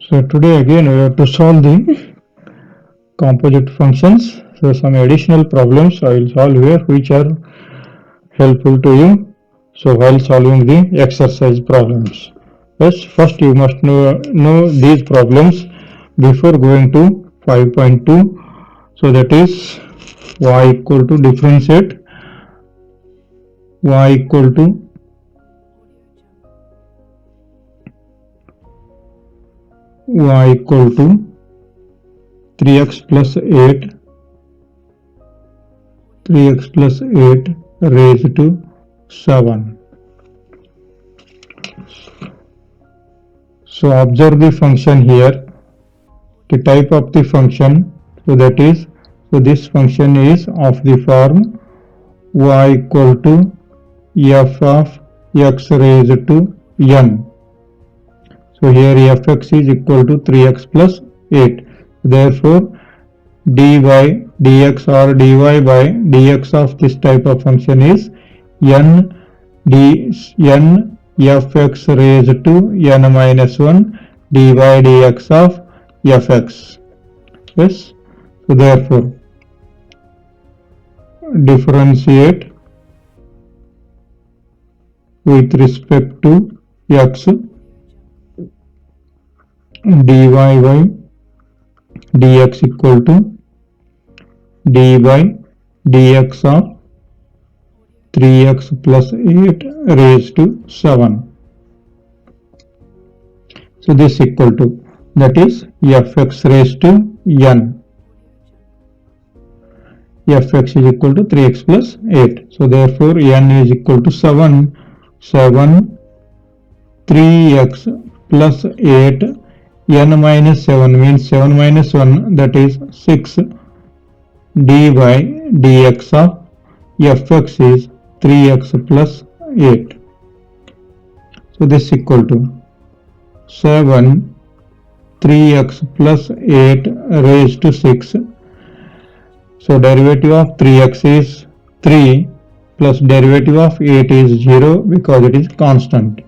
So today again we have to solve the composite functions. So some additional problems I will solve here which are helpful to you. So while solving the exercise problems. Yes, first you must know these problems before going to 5.2. So that is y equal to differentiate y equal to y equal to 3x plus 8 raised to 7. So observe the function here, the type of the function. So that is, so this function is of the form y equal to f of x raised to n. So here fx is equal to 3x plus 8. Therefore dy dx or dy by dx of this type of function is n fx raised to n minus 1 dy dx of fx. Yes, so therefore differentiate with respect to x dy by dx equal to dy dx of 3x plus 8 raised to 7. So this equal to, that is fx raised to n. Fx is equal to 3x plus 8. So therefore n is equal to 7. 3x plus 8, n minus 7 means 7 minus 1, that is 6 dy dx of fx is 3x plus 8. So this equal to 7 3x plus 8 raised to 6. So derivative of 3x is 3 plus derivative of 8 is 0 because it is constant.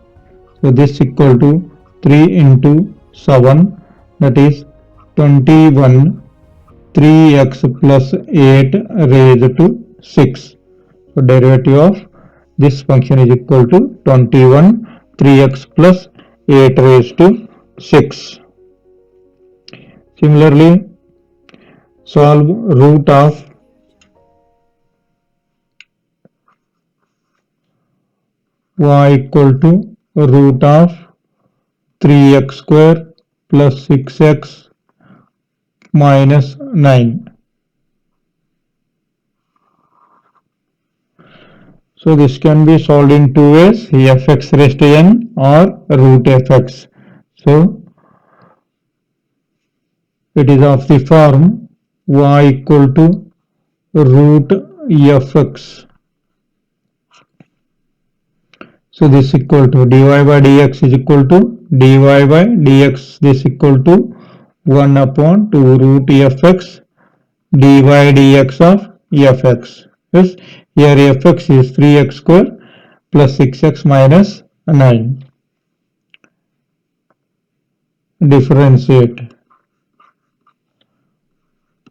So this equal to 3 into 7, that is 21 3x plus 8 raised to 6. So derivative of this function is equal to 21 3x plus 8 raised to 6. Similarly, solve root of y equal to root of 3x square plus 6x minus 9. So this can be solved in two ways, fx raised to n or root fx. So it is of the form y equal to root fx. So this equal to dy by dx is equal to dy by dx, this equal to 1 upon 2 root fx dy dx of fx. Yes, here fx is 3x square plus 6x minus 9. Differentiate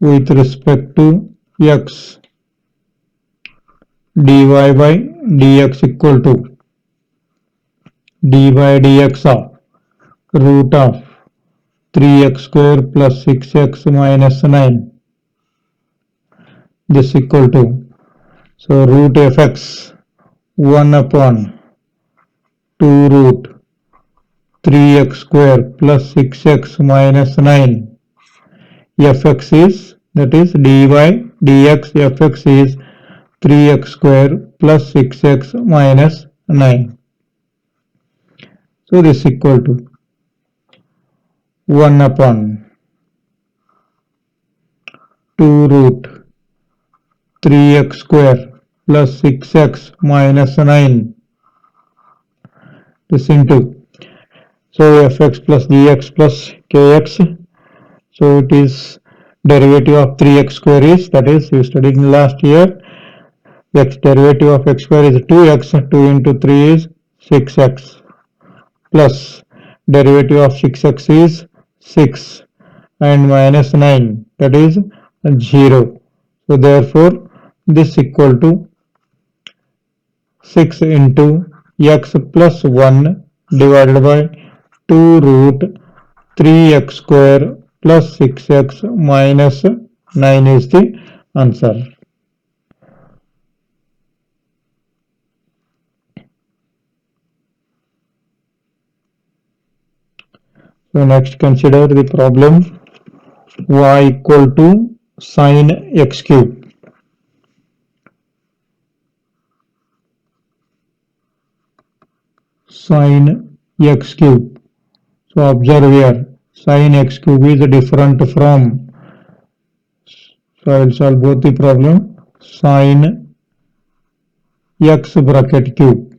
with respect to x dy by dx equal to dy dx of root of 3x square plus 6x minus 9. This equal to, so root fx 1 upon 2 root 3x square plus 6x minus 9. Fx is, that is dy dx fx is 3x square plus 6x minus 9. So this equal to 1 upon 2 root 3x square plus 6x minus 9. This into, so fx plus dx plus kx. So it is derivative of 3x square is, that is you studied in last year, x derivative of x square is 2x, 2 into 3 is 6x, plus derivative of 6x is 6 and minus 9, that is 0. So therefore this equal to 6 into x plus 1 divided by 2 root 3x square plus 6x minus 9 is the answer. So next consider the problem y equal to sine x cube. Sine x cube. So observe here, sine x cube is different from, so I will solve both the problem, sine x bracket cube.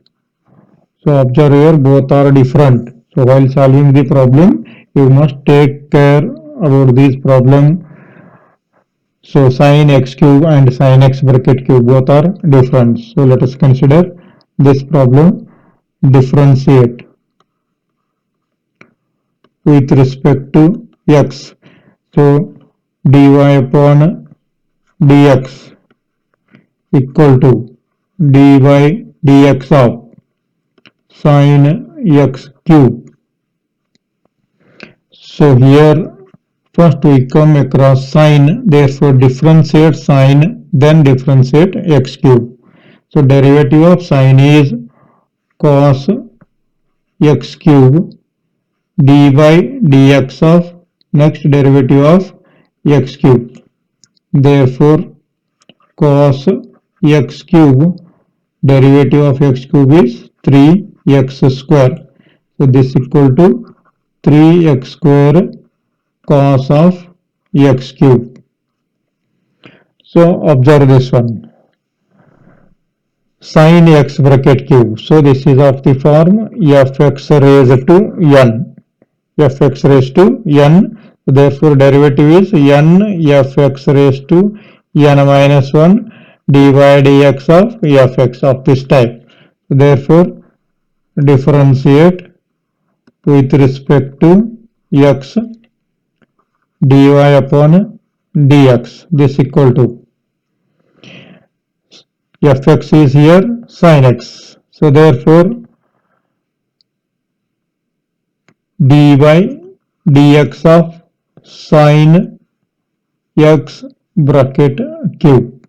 So observe here, both are different. So while solving the problem, you must take care about this problem. So sine x cube and sine x bracket cube both are different. So let us consider this problem. Differentiate with respect to x. So dy upon dx equal to dy dx of sine x cube. So here first we come across sine, therefore differentiate sine, then differentiate x cube. So derivative of sine is cos x cube dy dx of next derivative of x cube. Therefore cos x cube derivative of x cube is 3x square. So this equal to 3x square cos of x cube. So observe this one, sin x bracket cube. So this is of the form fx raised to n, fx raised to n. Therefore derivative is n fx raised to n minus 1 dy dx of fx of this type. Therefore differentiate with respect to x dy upon dx, this equal to fx is here sin x. So therefore dy dx of sin x bracket cube.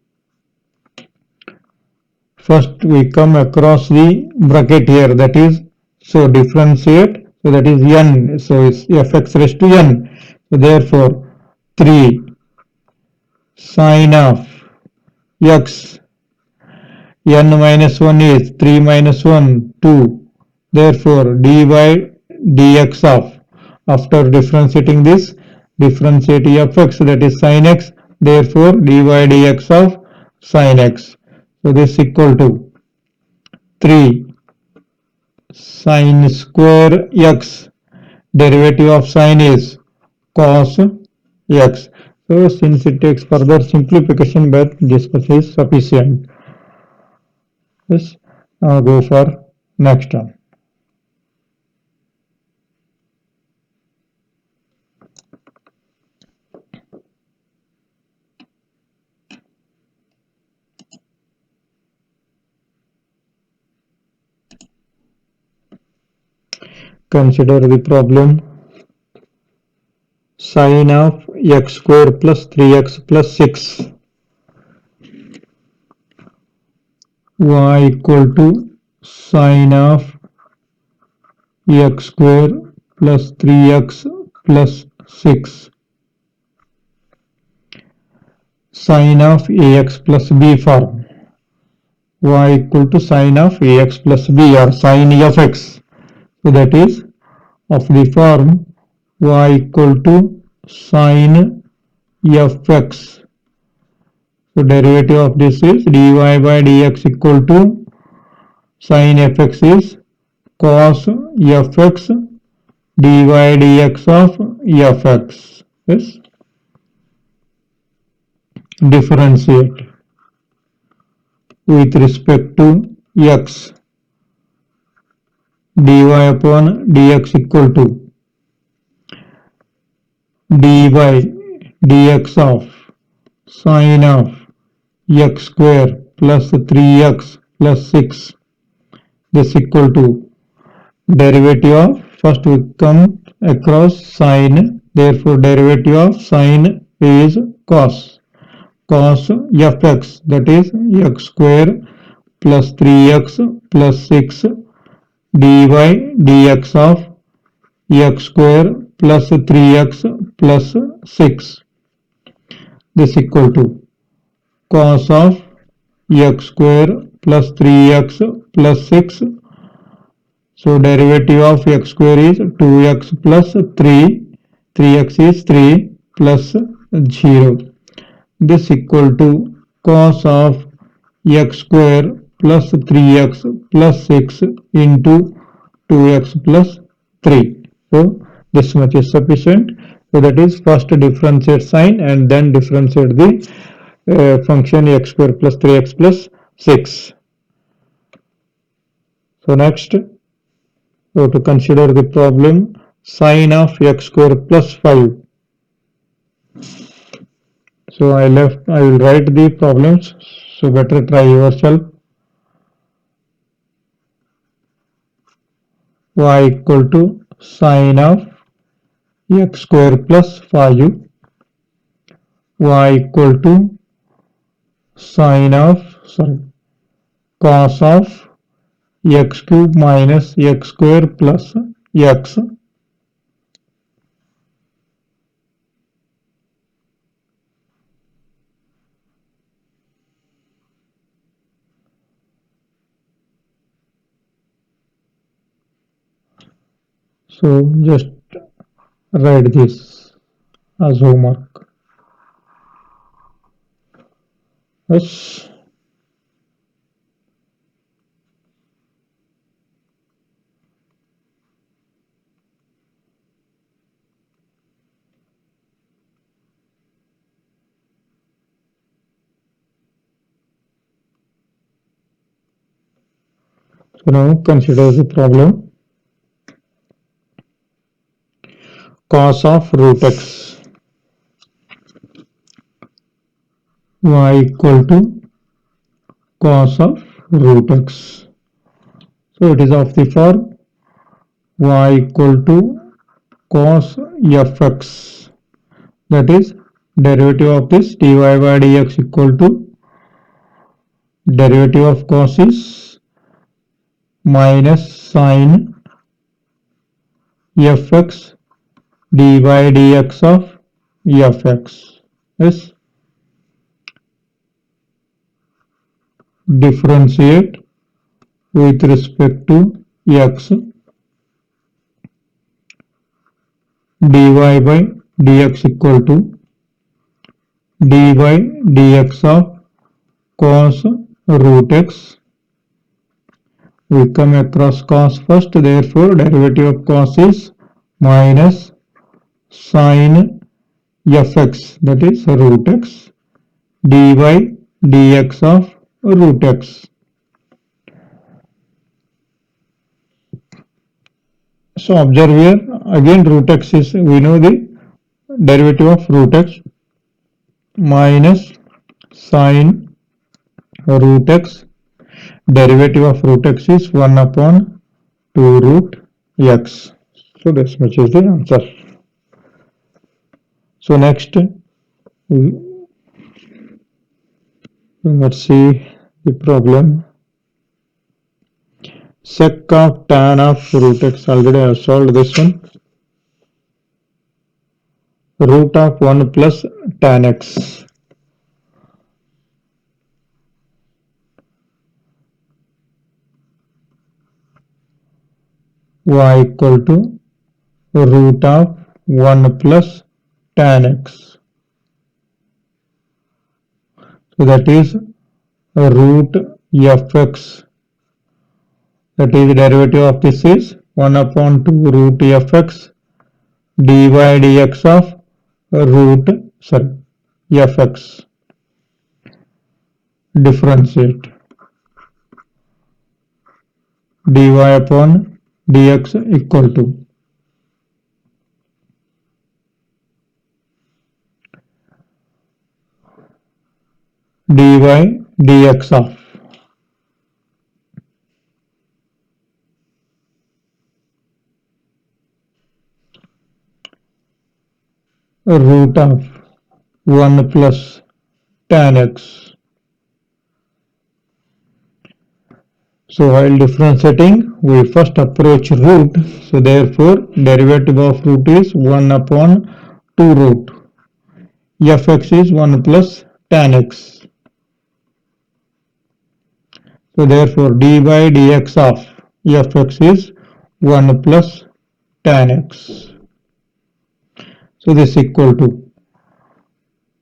First we come across the bracket here, that is, so differentiate, so that is n, so it's fx raised to n. So therefore 3 sin of x, n minus 1 is 3 minus 1, 2. Therefore dy dx of, after differentiating this, differentiate fx, that is sin x, therefore dy dx of sin x. So this equal to 3 sin square x, derivative of sin is cos x. So since it takes further simplification, but this much is sufficient. Yes, go for next one. Consider the problem. Sin of x square plus 3x plus 6 y equal to sin of x square plus 3x plus 6 sin of ax plus b form, y equal to sin of ax plus b or sin of x. So that is of the form y equal to sin fx. So derivative of this is dy by dx equal to sin fx is cos fx dy dx of fx. Yes. Differentiate with respect to x dy upon dx equal to dy dx of sine of x square plus 3x plus 6, this equal to derivative of, first we come across sine, therefore derivative of sine is cos fx, that is x square plus 3x plus 6 dy dx of x square plus 3x plus 6, this equal to cos of x square plus 3x plus 6. So derivative of x square is 2x plus 3, 3x is 3 plus 0. This equal to cos of x square plus 3x plus 6 into 2x plus 3. So this much is sufficient. So that is first differentiate sign and then differentiate the function x square plus 3x plus 6. So next, so to consider the problem sine of x square plus 5. So I will write the problems, so better try yourself. Y equal to sine of x square plus 5, y equal to sine of, cos of x cube minus x square plus x. So just write this as homework. Yes. So now consider the problem. Cos of root x, y equal to cos of root x. So it is of the form y equal to cos fx, that is derivative of this dy by dx equal to derivative of cos is minus sine fx dy by dx of fx. Yes. Differentiate with respect to x, dy by dx equal to dy dx of cos root x. We come across cos first, therefore derivative of cos is minus sine fx, that is root x, dy dx of root x. So observe here, again root x is, we know the derivative of root x, minus sine root x, derivative of root x is 1 upon 2 root x. So this much is the answer. So next, let's see the problem. Sec of tan of root x, already I have solved this one. Root of 1 plus tan x. Y equal to root of 1 plus tan x. So that is root fx, that is derivative of this is 1 upon 2 root fx dy dx of root fx. Differentiate dy upon dx equal to dy dx of root of 1 plus tan x. So while differentiating, we first approach root. So therefore, derivative of root is 1 upon 2 root. Fx is 1 plus tan x. So therefore, dy dx of fx is 1 plus tan x. So this is equal to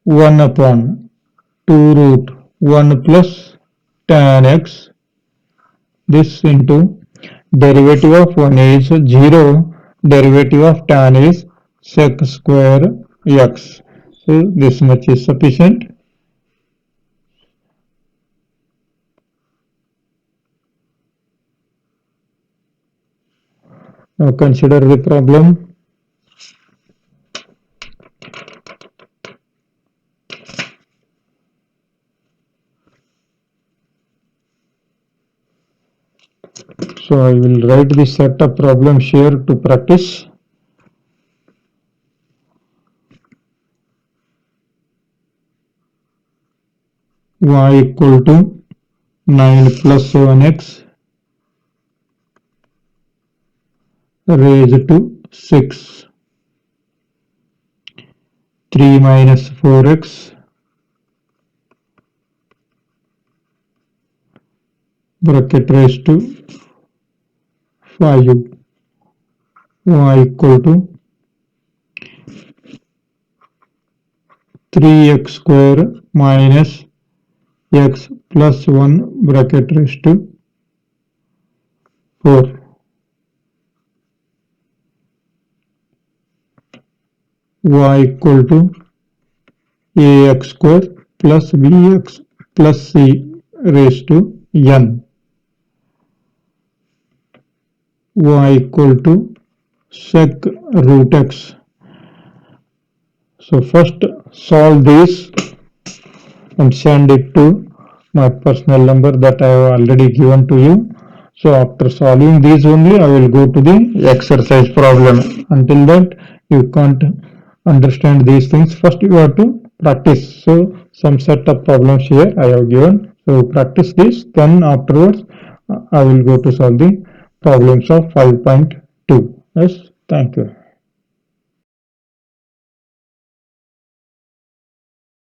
1 upon 2 root 1 plus tan x. This into derivative of 1 is 0, derivative of tan is sec square x. So this much is sufficient. Now consider the problem. So I will write the set of problems here to practice. Y equal to 9 plus 7x raised to 6. 3 minus 4x bracket raised to 5. Y equal to 3x square minus x plus 1 bracket raised to 4. Y equal to ax square plus bx plus c raised to n. Y equal to sec root x. So first solve this and send it to my personal number that I have already given to you. So after solving these only I will go to the exercise problem. Until that you can't understand these things. First you have to practice. So some set of problems here I have given. So practice this, then afterwards I will go to solve the problems of 5.2. Yes, thank you.